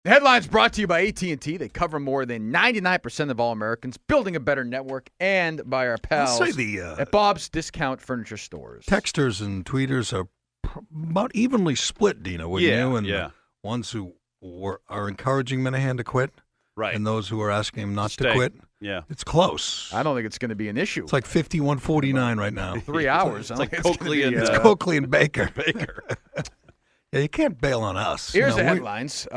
The headline's brought to you by AT&T. They cover more than 99% of all Americans, building a better network, and by our pals at Bob's Discount Furniture Stores. Texters and tweeters are about evenly split, Dino, wouldn't you? And the ones who are encouraging Minahan to quit, right, and those who are asking him not to quit. Yeah, it's close. I don't think it's going to be an issue. It's like 51-49 right now. 3 hours. It's like Coakley and Coakley and Baker. Yeah, you can't bail on us. Here's the headlines.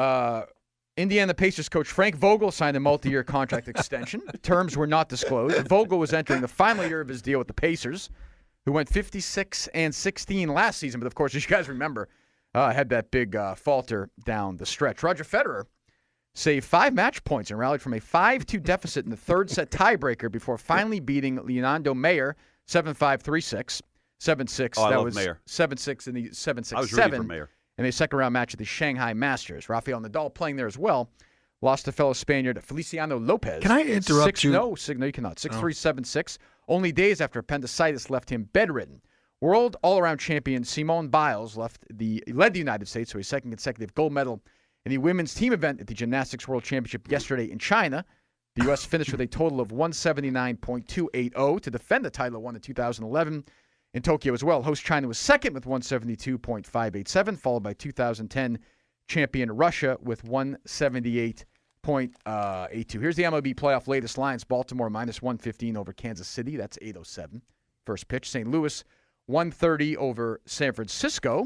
Indiana Pacers coach Frank Vogel signed a multi-year contract extension. Terms were not disclosed. Vogel was entering the final year of his deal with the Pacers, who went 56-16 last season. But, of course, as you guys remember, had that big falter down the stretch. Roger Federer saved 5 match points and rallied from a 5-2 deficit in the third set tiebreaker before finally beating Leonardo Mayer 7-5, 3-6, 7-6. Oh, I love was Mayer. 7-6 in the 7-6, I was rooting 7. for Mayer. In a second-round match at the Shanghai Masters. Rafael Nadal playing there as well. Lost to fellow Spaniard Feliciano Lopez. Can I interrupt you? No, you cannot. 6-3, 7-6. Only days after appendicitis left him bedridden. World all-around champion Simone Biles led the United States to a second consecutive gold medal in the women's team event at the Gymnastics World Championship yesterday in China. The U.S. finished with a total of 179.280 to defend the title it won in 2011. In Tokyo as well, host China was second with 172.587, followed by 2010 champion Russia with 178.82. Here's the MLB playoff latest lines. Baltimore minus 115 over Kansas City. That's 8:07. First pitch. St. Louis 130 over San Francisco.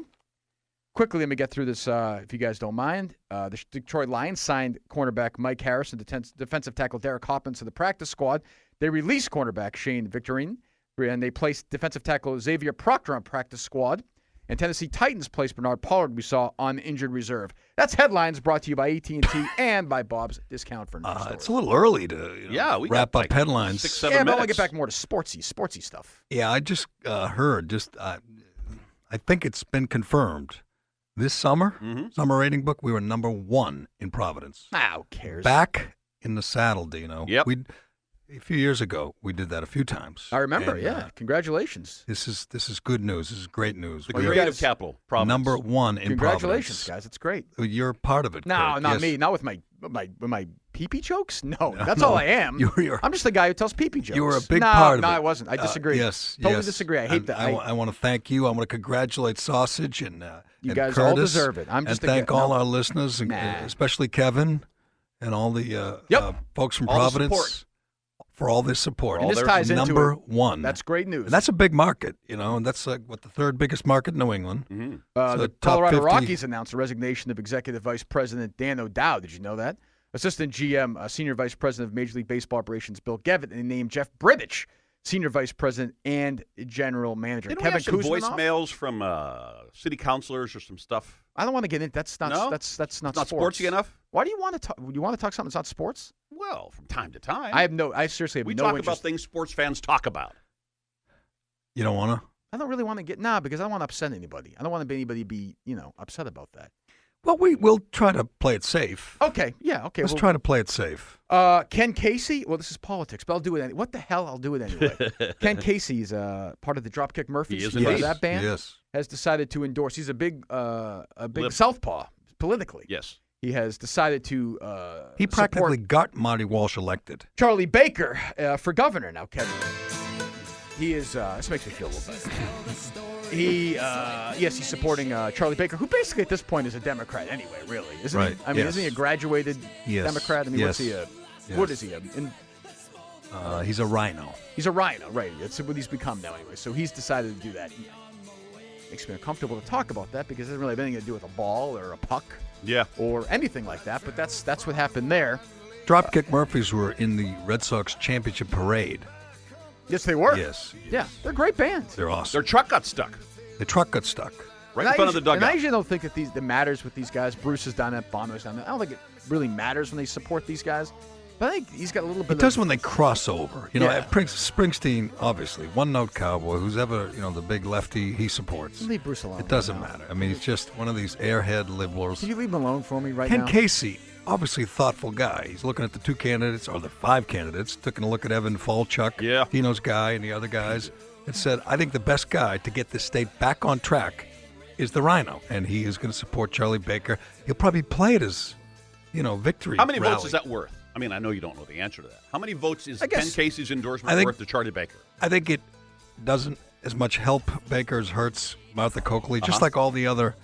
Quickly, let me get through this if you guys don't mind. The Detroit Lions signed cornerback Mike Harris and defensive tackle Derek Hoppins to the practice squad. They released cornerback Shane Victorine. And they placed defensive tackle Xavier Proctor on practice squad. And Tennessee Titans placed Bernard Pollard, we saw, on injured reserve. That's headlines brought to you by AT&T and by Bob's Discount Furniture Stores. It's a little early to we wrap got up like headlines. 6-7 minutes. But I want to get back more to sportsy stuff. Yeah, I just heard. I think it's been confirmed. This summer, summer rating book, we were number 1 in Providence. Who cares? Back in the saddle, Dino. Yep. A few years ago, we did that a few times. I remember, Congratulations. This is good news. This is great news. The creative capital, Providence. Number 1 in Congratulations, Providence. guys. It's great. You're part of it. No, Kirk. not Yes. me. Not with my pee-pee jokes. No, that's all I am. I'm just the guy who tells pee-pee jokes. You were a big part of it. No, I wasn't. I disagree. Totally disagree. I hate that. I want to thank you. I want to congratulate Sausage and you guys Curtis, all deserve it. I'm just and thank all our listeners, especially Kevin and all the folks from all Providence. For all this support. And this ties into number 1. That's great news. And that's a big market, and that's the third biggest market in New England. Mm-hmm. The Colorado Rockies announced the resignation of Executive Vice President Dan O'Dowd. Did you know that? Assistant GM, Senior Vice President of Major League Baseball Operations, Bill Gevitt, and named Jeff Bridich Senior Vice President and General Manager. Didn't Kevin we have some Kuzminoff? voicemails from city councilors or some stuff? I don't want to get into that's not No? that's not Not sports. sportsy enough? Why do you want to talk? You want to talk something that's not sports? Well, from time to time. I seriously have we no talk interest. about things sports fans talk about. You don't want to? I don't really want to get because I don't want to upset anybody. I don't want anybody to be upset about that. Well, we'll try to play it safe. Okay, yeah, okay. Let's try to play it safe. Ken Casey. Well, this is politics, but I'll do it. What the hell? I'll do it anyway. Ken Casey is part of the Dropkick Murphys. He is part of indeed. that band. Yes. Has decided to endorse. He's a big southpaw politically. Yes. He has decided to He practically got Marty Walsh elected. Charlie Baker for governor now, Kevin. He is. This makes me feel a little better. He's supporting Charlie Baker, who basically at this point is a Democrat anyway, really, isn't Right. he? I mean, Yes. isn't he a graduated Democrat? I mean, what's he? What is he? He's a rhino. He's a rhino, right? That's what he's become now, anyway. So he's decided to do that. Makes me uncomfortable to talk about that because it doesn't really have anything to do with a ball or a puck, or anything like that. But that's what happened there. Dropkick Murphys were in the Red Sox championship parade. Yes, they were. Yes. Yeah, they're a great band. They're awesome. Their truck got stuck. The truck got stuck. Right in front of the dugout. And I usually don't think that matters with these guys. Bruce is down there, Bono's down there. I don't think it really matters when they support these guys. But I think he's got a little bit It does when they cross over. Springsteen, obviously, one-note cowboy, who's ever, the big lefty he supports. Leave Bruce alone. It doesn't matter. I mean, he's just one of these airhead liberals. Can you leave him alone for me right Ken now? Casey, obviously a thoughtful guy. He's looking at the 2 candidates, or the 5 candidates, taking a look at Evan Falchuk, Dino's guy, and the other guys, and said, I think the best guy to get this state back on track is the Rhino, and he is going to support Charlie Baker. He'll probably play at his victory. How many rally. votes is that worth? I mean, I know you don't know the answer to that. How many votes is I Ken guess- Casey's endorsement worth to Charlie Baker? I think it doesn't as much help Baker as hurts Martha Coakley, just like all the other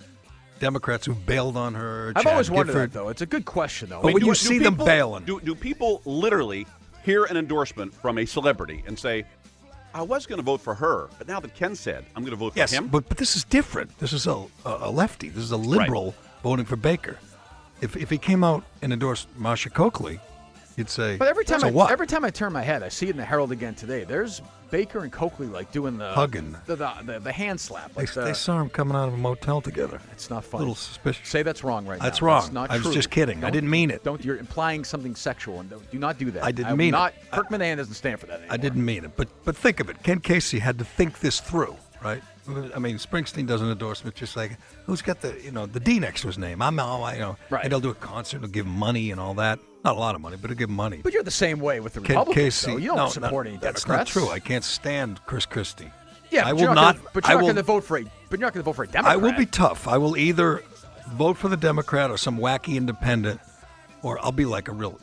Democrats who bailed on her. I've Chad always wondered Gifford. that, though. It's a good question, though. But when do- you do see them people- bailing, do people literally hear an endorsement from a celebrity and say, I was going to vote for her, but now that Ken said, I'm going to vote for yes, him? but this is different. This is a lefty. This is a liberal voting for Baker. If he came out and endorsed Marsha Coakley, you'd say, But every so what? time I turn my head, I see it in the Herald again today. There's Baker and Coakley doing the Hugging. the hand slap. They saw him coming out of a motel together. It's not A funny. little suspicious. Say that's wrong right That's now. wrong. That's not I was true. just kidding. I didn't mean it. You're implying something sexual, and do not do that. I didn't mean it. Kirk Monahan doesn't stand for that anymore. I didn't mean it. But think of it. Ken Casey had to think this through, right? I mean, Springsteen does an endorsement just like, who's got the D next to his name? Right. And he'll do a concert, he'll give him money and all that. Not a lot of money, but he'll give him money. But you're the same way with the Ken Republicans. Casey, though. You don't support any That's Democrats. not true. I can't stand Chris Christie. Yeah, I but will you're not. But you're not going to vote for a. But you're not going to vote for a Democrat. I will be tough. I will either vote for the Democrat or some wacky independent, or I'll be like a real,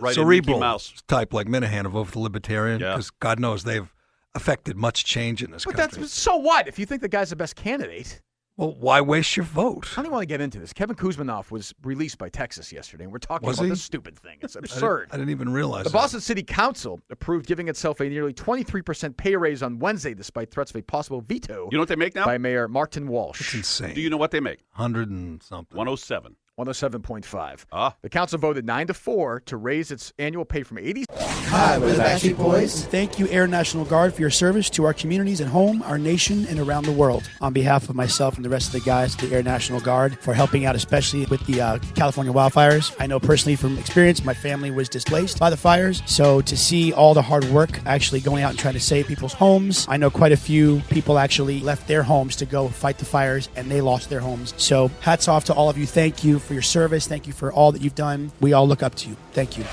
Right, cerebral Mickey Mouse. type like Minahan and vote for the Libertarian Yeah. because God knows they've affected much change in this But country. that's so what? If you think the guy's the best candidate, Well, why waste your vote? I don't even want to get into this. Kevin Kuzminoff was released by Texas yesterday, and we're talking Was about he? this stupid thing. It's absurd. I didn't even realize The that. Boston City Council approved giving itself a nearly 23% pay raise on Wednesday, despite threats of a possible veto You know what they make now? by Mayor Martin Walsh. It's insane. Do you know what they make? 100 and something. 107. 107.5. Ah. The council voted 9-4 to raise its annual pay from 80. Hi, we're the Backstreet Boys. Thank you, Air National Guard, for your service to our communities at home, our nation, and around the world. On behalf of myself and the rest of the guys at the Air National Guard for helping out, especially with the California wildfires. I know personally from experience, my family was displaced by the fires. So to see all the hard work actually going out and trying to save people's homes, I know quite a few people actually left their homes to go fight the fires, and they lost their homes. So hats off to all of you. Thank you for your service. Thank you for all that you've done. We all look up to you. Thank you.